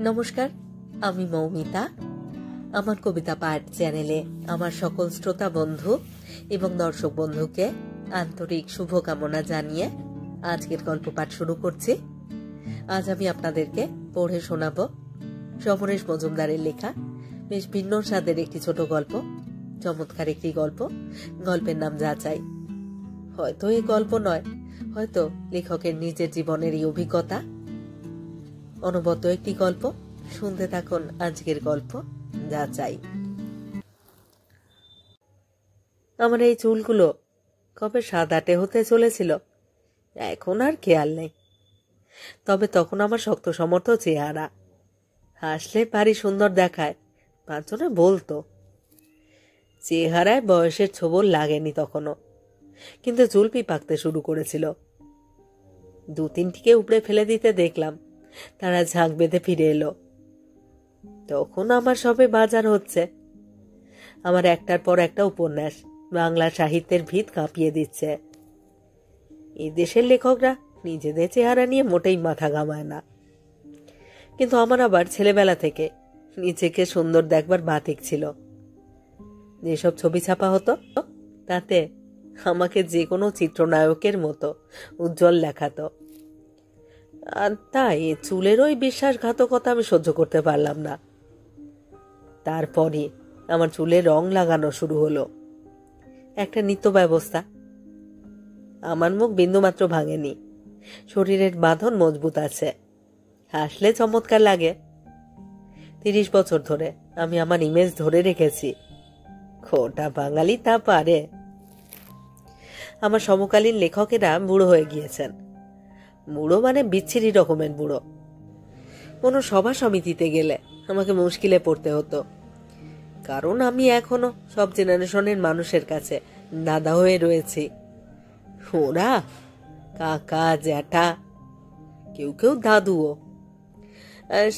নমস্কার, আমি মৌমিতা। আমার কবিতা পাঠ চ্যানেলে আমার সকল শ্রোতা বন্ধু এবং দর্শক বন্ধুকে আন্তরিক শুভকামনা জানিয়ে আজকের গল্প পাঠ শুরু করছি। আজ আমি আপনাদেরকে পড়ে শোনাব সমরেশ মজুমদারের লেখা বেশ ভিন্ন স্বাদের একটি ছোট গল্প। চমৎকার একটি গল্প। গল্পের নাম যাচাই। হয়তো এই গল্প নয়, হয়তো লেখকের নিজের জীবনের এই অভিজ্ঞতা। অনবদ্য একটি গল্প। শুনতে থাকুন আজকের গল্প যাচাই। আমার এই চুলগুলো কবে সাদাটে হতে চলেছিল এখন আর খেয়াল নেই। তবে তখন আমার শক্ত সমর্থ চেহারা, হাসলে ভারী সুন্দর দেখায়, পাঁচজনে বলতো। চেহারায় বয়সের ছোবল লাগেনি তখনও, কিন্তু চুলপি পাকতে শুরু করেছিল। 2-3টিকে উপড়ে ফেলে দিতে দেখলাম, তারা ঝাঁক বেঁধে ফিরে এলো। তখন আমার সবে বাজার হচ্ছে। আমার একটার পর একটা উপন্যাস বাংলা সাহিত্যের ভিত কাঁপিয়ে দিচ্ছে। এই দেশের লেখকরা নিজেদের চেহারা নিয়ে মোটেই মাথা ঘামায় না, কিন্তু আমার আবার ছেলেবেলা থেকে নিজেকে সুন্দর দেখবার বাতিক ছিল। যেসব ছবি ছাপা হতো তাতে আমাকে যে কোনো চিত্রনায়কের মতো উজ্জ্বল দেখাতো। আর তাই চুলের ওই বিশ্বাসঘাতকতা আমি সহ্য করতে পারলাম না। তারপরে আমার চুলে রং লাগানো শুরু হলো, একটা নিত্য ব্যবস্থা। আমার মুখ বিন্দুমাত্র ভাঙেনি, শরীরের বাঁধন মজবুত আছে, হাসলে চমৎকার লাগে। 30 বছর ধরে আমি আমার ইমেজ ধরে রেখেছি। খোটা বাঙালি তা পারে। আমার সমকালীন লেখকেরা বুড়ো হয়ে গিয়েছেন। বুড়ো মানে বিচ্ছিরি রকমের বুড়ো। কোনো সভা সমিতিতে গেলে আমাকে মুশকিলে পড়তে হতো, কারণ আমি এখনো সব জেনারেশনের মানুষের কাছে দাদা হয়ে রয়েছি। ওরা কাকা জ্যাঠা, কেউ কেউ দাদুও।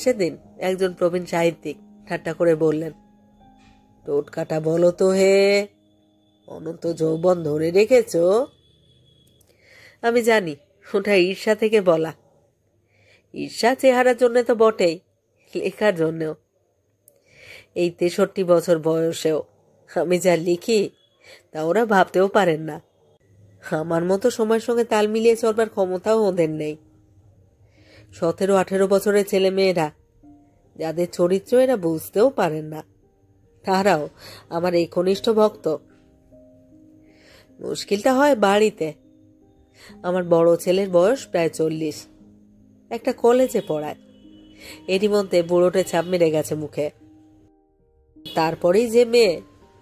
সেদিন একজন প্রবীণ সাহিত্যিক ঠাট্টা করে বললেন, টোটকাটা বলো তো হে, অনন্ত যৌবন ধরে রেখেছ? আমি জানি ওটা ঈর্ষা থেকে বলা। ঈর্ষা চেহারার জন্য তো বটেই, লেখার জন্যও। এই 63 বছর বয়সেও আমি যা লিখি তা ওরা ভাবতেও পারেন না। আমার মতো সময়ের সঙ্গে তাল মিলিয়ে চলবার ক্ষমতাও ওদের নেই। 17-18 বছরের ছেলে মেয়েরা যাদের চরিত্র এরা বুঝতেও পারেন না, তারাও আমার এই ঘনিষ্ঠ ভক্ত। মুশকিলটা হয় বাড়িতে। আমার বড় ছেলের বয়স প্রায় 40, একটা কলেজে পড়ায়। এরই মধ্যে বুড়োটে ছাপ মেরে গেছে মুখে। তারপরেই যে মেয়ে,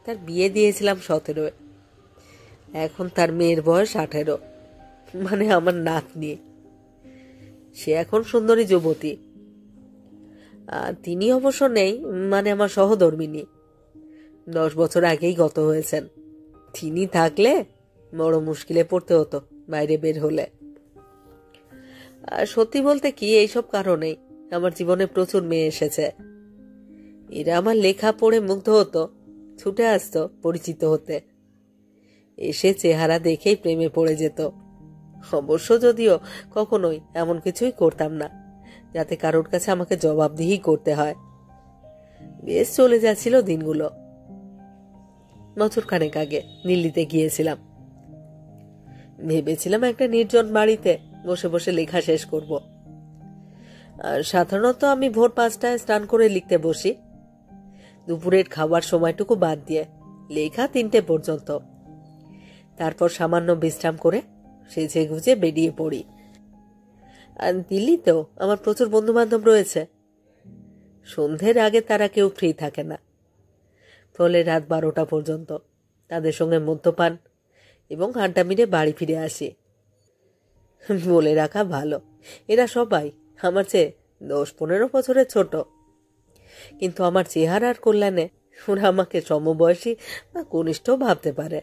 তার বিয়ে দিয়েছিলাম 17, এখন তার মেয়ের বয়স 18, মানে আমার নাতনি। সে এখন সুন্দরী যুবতী। তিনি অবশ্য নেই, মানে আমার সহধর্মিনী। 10 বছর আগেই গত হয়েছেন। তিনি থাকলে বড় মুশকিলে পড়তে হতো বাইরে বের হলে। সত্যি বলতে কি, এইসব কারণেই আমার জীবনে প্রচুর মেয়ে এসেছে। এরা আমার লেখা পড়ে মুগ্ধ হতো, ছুটে আসতো পরিচিত হতে, এসে চেহারা দেখেই প্রেমে পড়ে যেত। অবশ্য যদিও কখনোই এমন কিছুই করতাম না যাতে কারোর কাছে আমাকে জবাবদিহি করতে হয়। বেশ চলে যাচ্ছিল দিনগুলো। বছরখানেক আগে দিল্লিতে গিয়েছিলাম। ভেবেছিলাম একটা নির্জন বাড়িতে বসে বসে লেখা শেষ করব। আর সাধারণত আমি ভোর 5টায় স্নান করে লিখতে বসি, দুপুরের খাবার সময়টুকু বাদ দিয়ে লেখা 3টে পর্যন্ত। তারপর সামান্য বিশ্রাম করে সেজে গুজে বেরিয়ে পড়ি। আর দিল্লিতেও আমার প্রচুর বন্ধু বান্ধব রয়েছে। সন্ধ্যের আগে তারা কেউ ফ্রি থাকে না, ফলে রাত 12টা পর্যন্ত তাদের সঙ্গে মদ্যপান এবং আড্ডা মেরে বাড়ি ফিরে আসি। বলে রাখা ভালো, এরা সবাই আমার চেয়ে 10-15 বছরের ছোট, কিন্তু আমার চেহারার কল্যাণে ওরা আমাকে সমবয়সী বা কনিষ্ঠ ভাবতে পারে।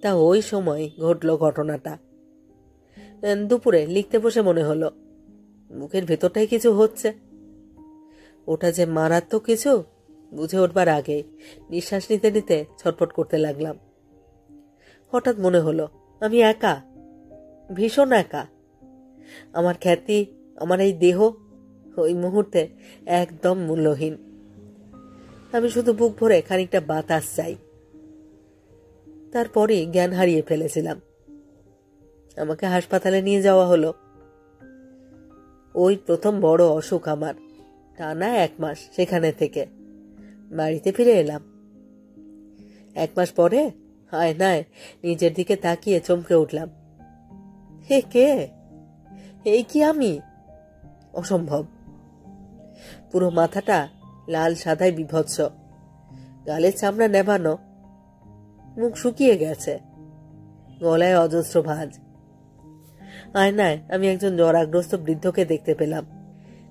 তা ওই সময় ঘটল ঘটনাটা। দুপুরে লিখতে বসে মনে হলো মুখের ভেতরটাই কিছু হচ্ছে। ওটা যে মারাত্মক কিছু বুঝে উঠবার আগেই নিঃশ্বাস নিতে নিতে ছটফট করতে লাগলাম। হঠাৎ মনে হলো আমি একা, ভীষণ একা। আমার খ্যাতি, আমার এই দেহ, ওই মুহূর্তে একদম মূল্যহীন। আমি শুধু বুক ভরে খানিকটা বাতাস চাই। তারপরে জ্ঞান হারিয়ে ফেলেছিলাম। আমাকে হাসপাতালে নিয়ে যাওয়া হলো। ওই প্রথম বড় অসুখ আমার। টানা 1 মাস সেখানে থেকে বাড়িতে ফিরে এলাম। 1 মাস পরে আয়নায় নিজের দিকে তাকিয়ে চমকে উঠলাম। হে কে? এই কি আমি? অসম্ভব। পুরো মাথাটা লাল সাদায় বিভৎস, গালের চামড়া নেবানো, মুখ শুকিয়ে গেছে, গলায় অজস্র ভাঁজ। আয়নায় আমি একজন জরাগ্রস্ত বৃদ্ধকে দেখতে পেলাম।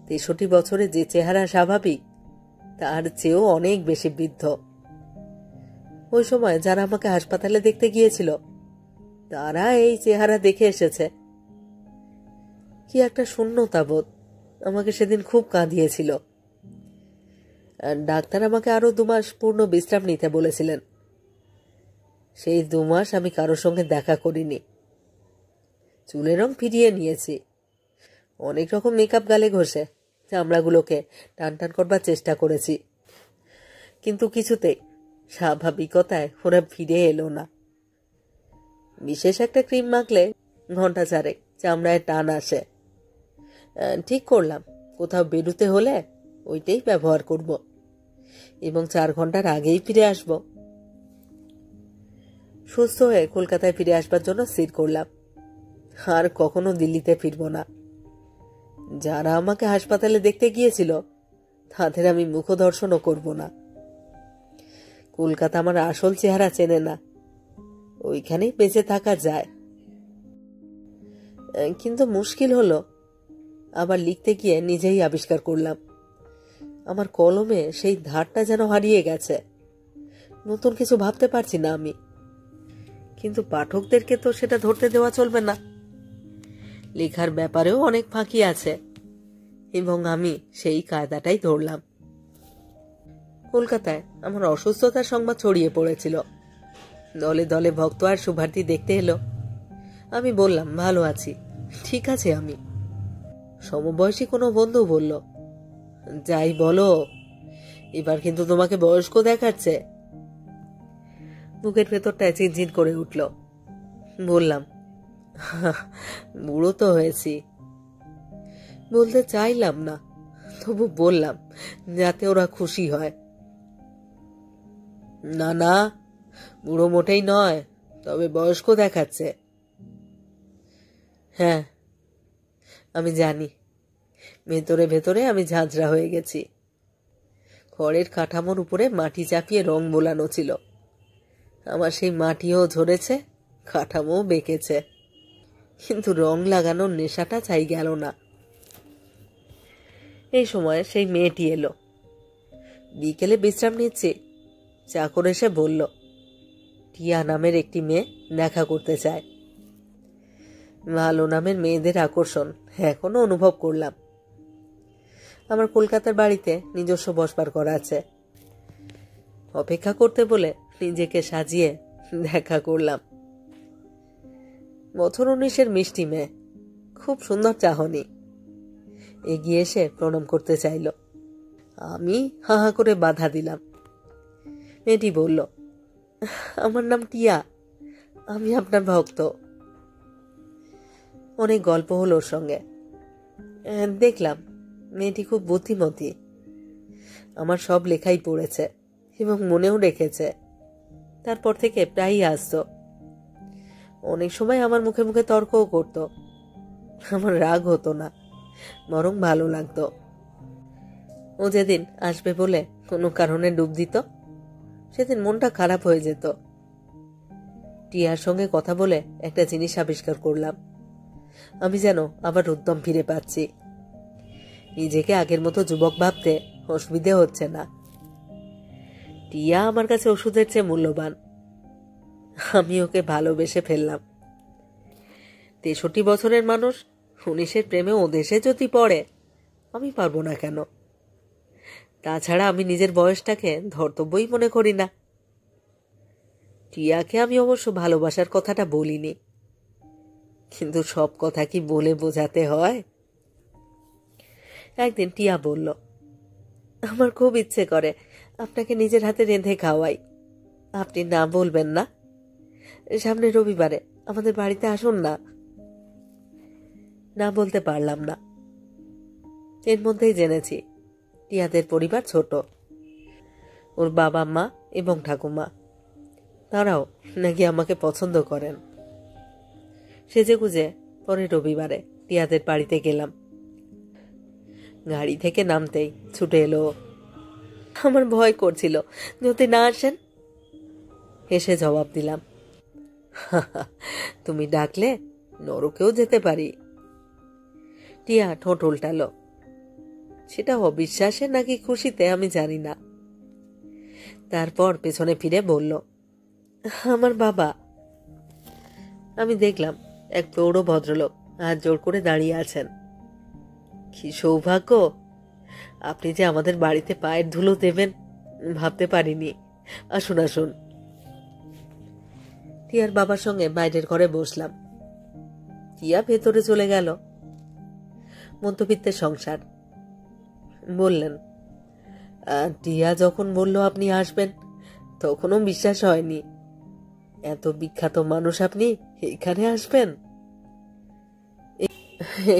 63 বছরে যে চেহারা স্বাভাবিক, তার চেয়েও অনেক বেশি বৃদ্ধ। ওই সময় যারা আমাকে হাসপাতালে দেখতে গিয়েছিল, তারা এই চেহারা দেখে এসেছে। কি একটা শূন্যতা বোধ আমাকে সেদিন খুব কাঁদিয়েছিল। ডাক্তার আমাকে আরো 2 মাস পূর্ণ বিশ্রাম নিতে বলেছিলেন। সেই 2 মাস আমি কারোর সঙ্গে দেখা করিনি। চুলের রং ফিরিয়ে নিয়েছি, অনেক রকম মেকআপ গালে ঘষে চামড়াগুলোকে টান টান করবার চেষ্টা করেছি, কিন্তু কিছুতেই স্বাভাবিকতায় ওরা ফিরে এলো না। বিশেষ একটা ক্রিম মাখলে ঘন্টা 4 চামড়ায় টান আসে। ঠিক করলাম কোথাও বেরুতে হলে ওইটাই ব্যবহার করব এবং 4 ঘন্টার আগেই ফিরে আসব। সুস্থ হয়ে কলকাতায় ফিরে আসবার জন্য স্থির করলাম। আর কখনো দিল্লিতে ফিরব না। যারা আমাকে হাসপাতালে দেখতে গিয়েছিল, তাদের আমি মুখদর্শনও করব না। কলকাতা আমার আসল চেহারা চেনে না, ওইখানেই বেঁচে থাকা যায়। কিন্তু মুশকিল হলো, আবার লিখতে গিয়ে নিজেই আবিষ্কার করলাম আমার কলমে সেই ধারটা যেন হারিয়ে গেছে। নতুন কিছু ভাবতে পারছি না আমি। কিন্তু পাঠকদেরকে তো সেটা ধরতে দেওয়া চলবে না। লেখার ব্যাপারেও অনেক ফাঁকি আছে এবং আমি সেই কায়দাটাই ধরলাম। কলকাতায় আমার অসুস্থতার সংবাদ ছড়িয়ে পড়েছিল। দলে দলে ভক্ত আর শুভার্থী দেখতে এলো। আমি বললাম, ভালো আছি, ঠিক আছে আমি। সমবয়সী কোনো বন্ধু বলল, যাই বলো, এবার কিন্তু তোমাকে বয়স্ক দেখাচ্ছে। বুকের ভেতরটায় চিনচিন করে উঠল। বললাম, বুড়ো তো হয়েছি। বলতে চাইলাম না, তবু বললাম যাতে ওরা খুশি হয়। না না, বুড়ো মোটেই নয়, তবে বয়স্ক দেখাচ্ছে। হ্যাঁ, আমি জানি ভেতরে ভেতরে আমি ঝাঁঝরা হয়ে গেছি। ঘরের কাঠামোর উপরে মাটি চাপিয়ে রং বোলানো ছিল। আমার সেই মাটিও ঝরেছে, কাঠামোও বেঁকেছে, কিন্তু রং লাগানোর নেশাটা চাই গেল না। এই সময় সেই মেয়েটি এলো। বিকেলে বিশ্রাম নিচ্ছি, চাকর এসে বলল, টিয়া নামের একটি মেয়ে দেখা করতে চায়। ভালো নামের মেয়েদের আকর্ষণ এখনো অনুভব করলাম। আমার কলকাতার বাড়িতে নিজস্ব বসবার করা আছে। অপেক্ষা করতে বলে নিজেকে সাজিয়ে দেখা করলাম। বছর 19-এর মিষ্টি মেয়ে, খুব সুন্দর চাহনি। এগিয়ে এসে প্রণাম করতে চাইল। আমি হা হা করে বাধা দিলাম। মেয়েটি বলল, আমার নাম টিয়া, আমি আপনার ভক্ত। অনেক গল্প হলো ওর সঙ্গে। দেখলাম মেয়েটি খুব বুদ্ধিমতী। আমার সব লেখাই পড়েছে এবং মনেও রেখেছে। তারপর থেকে প্রায়ই আসতো। অনেক সময় আমার মুখে মুখে তর্কও করত। আমার রাগ হতো না, বরং ভালো লাগতো। ও যেদিন আসবে বলে কোনো কারণে ডুব দিত, সেদিন মনটা খারাপ হয়ে যেত। টিয়ার সঙ্গে কথা বলে একটা জিনিস আবিষ্কার করলাম, আমি যেন আবার উদ্যম ফিরে পাচ্ছি। নিজেকে আগের মতো যুবক ভাবতে অসুবিধে হচ্ছে না। টিয়া আমার কাছে ওষুধের চেয়ে মূল্যবান। আমি ওকে ভালোবেসে ফেললাম। 63 বছরের মানুষ 19-এর প্রেমে ও দেশে যদি পড়ে, আমি পারবো না কেন? তাছাড়া আমি নিজের বয়সটাকে ধর্তব্যই মনে করি না। টিয়াকে আমি অবশ্য ভালোবাসার কথাটা বলিনি, কিন্তু সব কথা কি বলে বোঝাতে হয়? একদিন টিয়া বলল, আমার খুব ইচ্ছে করে আপনাকে নিজের হাতে রেঁধে খাওয়াই। আপনি না বলবেন না? সামনে রবিবারে আমাদের বাড়িতে আসুন না। না বলতে পারলাম না। এর মধ্যেই জেনেছি টিয়াদের পরিবার ছোট। ওর বাবা মা এবং ঠাকুমা, তারাও নাকি আমাকে পছন্দ করেন। সেজেগুজে পরে রবিবারে টিয়াদের বাড়িতে গেলাম। গাড়ি থেকে নামতেই ছুটে এলো। আমার ভয় করছিল যদি না আসেন। হেসে জবাব দিলাম, তুমি ডাকলে নরকেও যেতে পারি। টিয়া ঠোঁট উল্টালো। সেটা অবিশ্বাসে নাকি খুশিতে আমি জানি না। তারপর পেছনে ফিরে বলল, আমার বাবা। আমি দেখলাম এক প্রৌঢ় ভদ্রলোক হাত জোড় করে দাঁড়িয়ে আছেন। কি সৌভাগ্য! আপনি যে আমাদের বাড়িতে পায়ের ধুলো দেবেন ভাবতে পারিনি। আসুন আসুন। টিয়ার বাবার সঙ্গে বাইরের ঘরে বসলাম। টিয়া ভেতরে চলে গেল। মধ্যবিত্তের সংসার। বললেন, টিয়া যখন বলল আপনি আসবেন তখনও বিশ্বাস হয়নি। এত বিখ্যাত মানুষ আপনি এখানে আসবেন?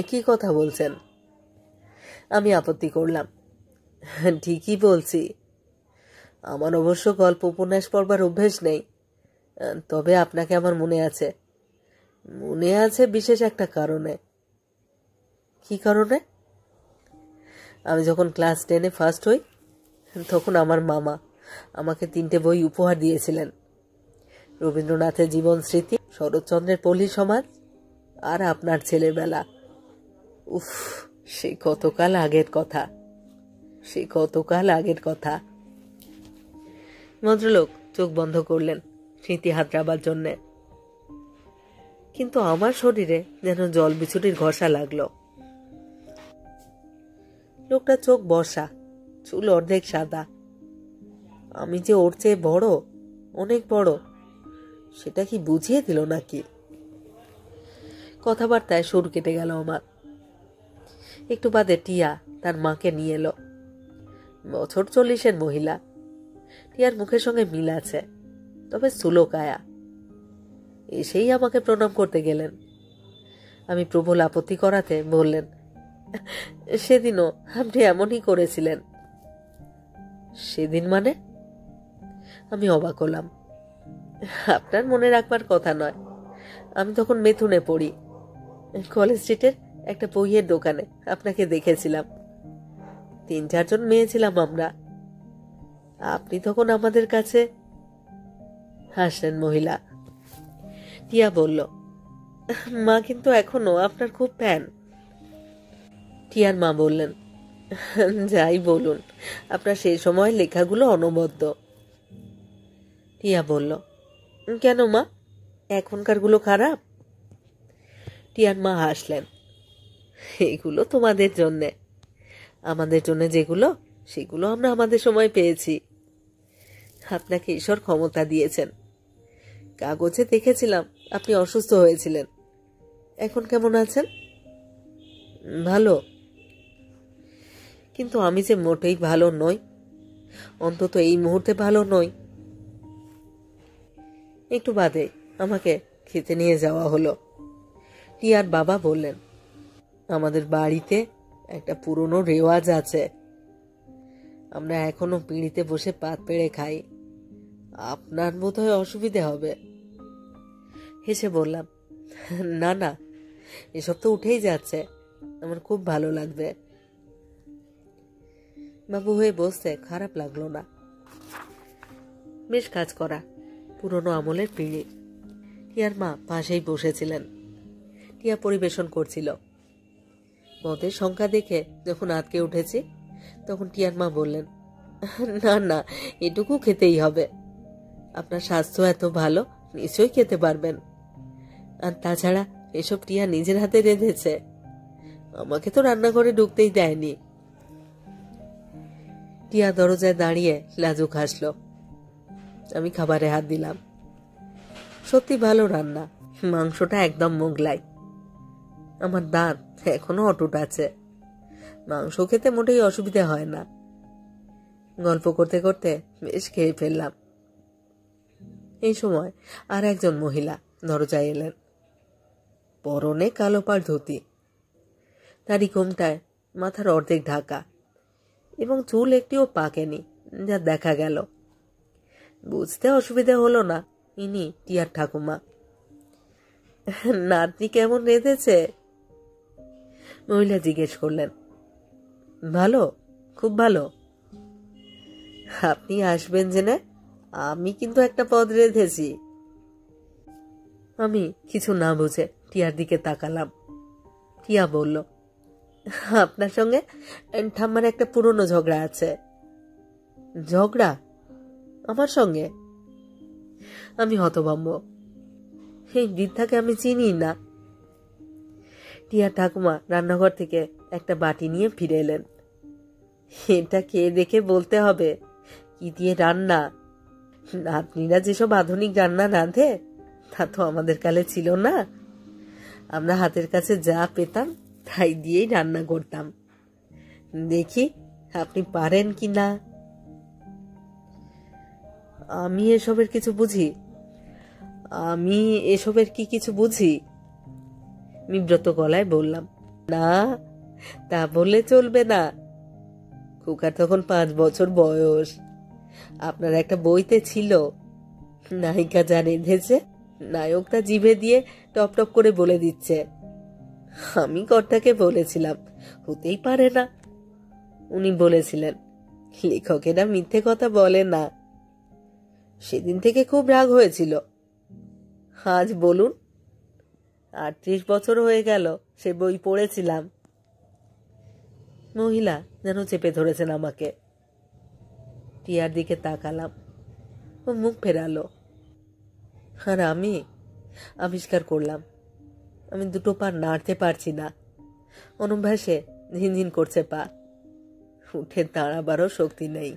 কি কথা বলছেন? আমি আপত্তি করলাম, ঠিকই বলছি। আমার অবশ্য গল্প উপন্যাস পড়বার অভ্যেস নেই, তবে আপনাকে আমার মনে আছে। মনে আছে বিশেষ একটা কারণে। কি কারণে? আমি যখন ক্লাস 10-এ ফার্স্ট হই তখন আমার মামা আমাকে 3টে বই উপহার দিয়েছিলেন। রবীন্দ্রনাথের জীবন স্মৃতি, শরৎচন্দ্রের পল্লী সমাজ আর আপনার ছেলেবেলা। উফ, সে কতকাল আগের কথা, সে কতকাল আগের কথা। ভদ্রলোক চোখ বন্ধ করলেন স্মৃতি হাতড়াবার জন্যে। কিন্তু আমার শরীরে যেন জল বিছুটির ঘষা লাগলো। লোকটা চোখ বর্ষা, চুল অর্ধেক সাদা। আমি যে ওর চেয়ে বড়, অনেক বড়, সেটা কি বুঝিয়ে দিল নাকি? কথাবার্তায় সুর কেটে গেল আমার। একটু বাদে টিয়া তার মাকে নিয়ে এলো। বছর 40-এর মহিলা। টিয়ার মুখের সঙ্গে মিল আছে, তবে স্থূলকায়া। এসেই আমাকে প্রণাম করতে গেলেন। আমি প্রবল আপত্তি করাতে বললেন, সেদিনও আপনি এমনই করেছিলেন। সেদিন মানে? আমি অবাক হলাম। আপনার মনে রাখবার কথা নয়, আমি তখন মেথুনে পড়ি। কলেজ স্ট্রিটের একটা বইয়ের দোকানে আপনাকে দেখেছিলাম। 3-4 জন মেয়ে ছিলাম আমরা। আপনি তখন আমাদের কাছে। হাসলেন মহিলা। টিয়া বলল, মা কিন্তু এখনো আপনার খুব ফ্যান। টিয়ার মা বললেন, যাই বলুন, আপনার সেই সময় লেখাগুলো অনবদ্য। টিয়া বলল, কেন মা, এখনকারগুলো খারাপ? টিয়ার মা হাসলেন, এগুলো তোমাদের জন্যে। আমাদের জন্য যেগুলো, সেগুলো আমরা আমাদের সময় পেয়েছি। আপনাকে ঈশ্বর ক্ষমতা দিয়েছেন। কাগজে দেখেছিলাম আপনি অসুস্থ হয়েছিলেন। এখন কেমন আছেন? ভালো। কিন্তু আমি যে মোটেই ভালো নই, অন্তত এই মুহূর্তে ভালো নই। একটু বাদে আমাকে খেতে নিয়ে যাওয়া হলো। টিয়ার বাবা বললেন, আমাদের বাড়িতে একটা পুরনো রেওয়াজ আছে। আমরা এখনো পিঁড়িতে বসে পাত পেড়ে খাই। আপনার বোধহয় অসুবিধে হবে। হেসে বললাম, না না, এসব তো উঠেই যাচ্ছে, আমার খুব ভালো লাগবে। বাবু হয়ে বসতে খারাপ লাগলো না। বেশ কাজ করা পুরনো আমলের পিঁড়ি। টিয়ার মা পাশেই বসেছিলেন। টিয়া পরিবেশন করছিল। মদের সংখ্যা দেখে যখন আটকে উঠেছি তখন টিয়ার মা বললেন, না না, এটুকু খেতেই হবে। আপনার স্বাস্থ্য এত ভালো, নিশ্চয়ই খেতে পারবেন। আর তাছাড়া এসব টিয়া নিজের হাতে রেঁধেছে, আমাকে তো রান্নাঘরে ঢুকতেই দেয়নি। টিয়া দরজায় দাঁড়িয়ে লাজুক হাসলো। আমি খাবারে হাত দিলাম। সত্যি ভালো রান্না, মাংসটা একদম মোগলাই। আমার দাঁত এখনো অটুট আছে। মাংস খেতে মোটেই অসুবিধা হয় না। গল্প করতে করতে বেশ খেয়ে ফেললাম। এই সময় আর একজন মহিলা দরজায় এলেন। পরনে কালো পাড় ধুতি, তারই ঘোমটায় মাথার অর্ধেক ঢাকা এবং চুল একটিও পাকেনি, যা দেখা গেল। বুঝতে অসুবিধা হলো না ইনি টিয়ার ঠাকুমা। নাতনি কেমন রেঁধেছে? মহিলা জিজ্ঞেস করলেন। ভালো, খুব ভালো। আপনি আসবেন জেনে আমি কিন্তু একটা পদ রেঁধেছি। আমি কিছু না বুঝে টিয়ার দিকে তাকালাম। টিয়া বলল, আপনার সঙ্গে ঠাম্মার একটা পুরনো ঝগড়া আছে। ঝগড়া আমার সঙ্গে? আমি হতভম্ব। এই বৃদ্ধাকে আমি চিনি না। টিয়া ঠাকুমা রান্নাঘর থেকে একটা বাটি নিয়ে ফিরে এলেন। এটা খেয়ে দেখে বলতে হবে কি দিয়ে রান্না। নাতনিরা যেসব আধুনিক রান্না রাঁধে তা তো আমাদের কালে ছিল না। আমরা হাতের কাছে যা পেতাম তাই দিয়েই রান্না করতাম। দেখি আপনি পারেন কি না। আমি এসবের কিছু বুঝি? আমি এসবের কি কিছু বুঝি? বিব্রত গলায় বললাম। না, তা বললে চলবে না। খোকার তখন 5 বছর বয়স। আপনার একটা বইতে ছিল, নায়িকা যা রেঁধেছে নায়ক তা জিভে দিয়ে টপ টপ করে বলে দিচ্ছে। আমি কর্তাকে বলেছিলাম হতেই পারে না। উনি বলেছিলেন লেখকেরা মিথ্যে কথা বলে না। সেদিন থেকে খুব রাগ হয়েছিল। আজ বলুন 38 বছর হয়ে গেল সে বই পড়েছিলাম। মহিলা যেন চেপে ধরেছেন আমাকে। টিয়ার দিকে তাকালাম। ও মুখ ফেরালো। আর আমি আবিষ্কার করলাম আমি দুটো পা নাড়তে পারছি না। অনুভ্যাসে ঝিনঝিন করছে পা। উঠে দাঁড়াবারও শক্তি নেই।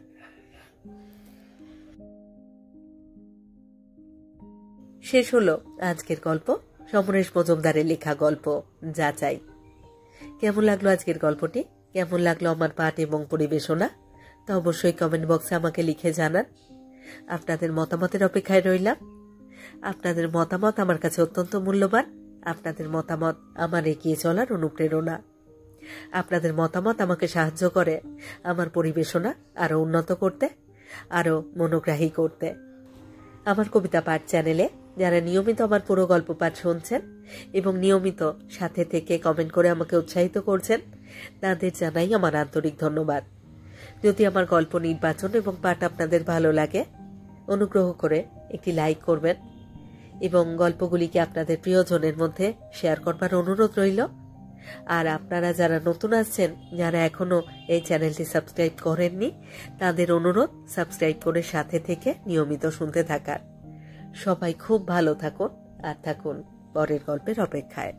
শেষ হলো আজকের গল্প, সমরেশ মজুমদারের লেখা গল্প যাচাই। কেমন লাগলো আজকের গল্পটি? কেমন লাগলো আমার পাঠ এবং পরিবেশনা? তা অবশ্যই কমেন্ট বক্সে আমাকে লিখে জানান। আপনাদের মতামতের অপেক্ষায় রইলাম। আপনাদের মতামত আমার কাছে অত্যন্ত মূল্যবান। আপনাদের মতামত আমার এগিয়ে চলার অনুপ্রেরণা। আপনাদের মতামত আমাকে সাহায্য করে আমার পরিবেশনা আরো উন্নত করতে, আরো মনোগ্রাহী করতে। আমার কবিতা পাঠ চ্যানেলে যারা নিয়মিত আমার পুরো গল্প পাঠ শুনছেন এবং নিয়মিত সাথে থেকে কমেন্ট করে আমাকে উৎসাহিত করছেন, তাদের জানাই আমার আন্তরিক ধন্যবাদ। যদি আমার গল্প নির্বাচন এবং পাঠ আপনাদের ভালো লাগে, অনুগ্রহ করে একটি লাইক করবেন এবং গল্পগুলিকে আপনাদের প্রিয়জনের মধ্যে শেয়ার করবার অনুরোধ রইল। আর আপনারা যারা নতুন আসছেন, যারা এখনো এই চ্যানেলটি সাবস্ক্রাইব করেননি, তাদের অনুরোধ সাবস্ক্রাইব করে সাথে থেকে নিয়মিত শুনতে থাকার। সবাই খুব ভালো থাকুন আর থাকুন পরের গল্পের অপেক্ষায়।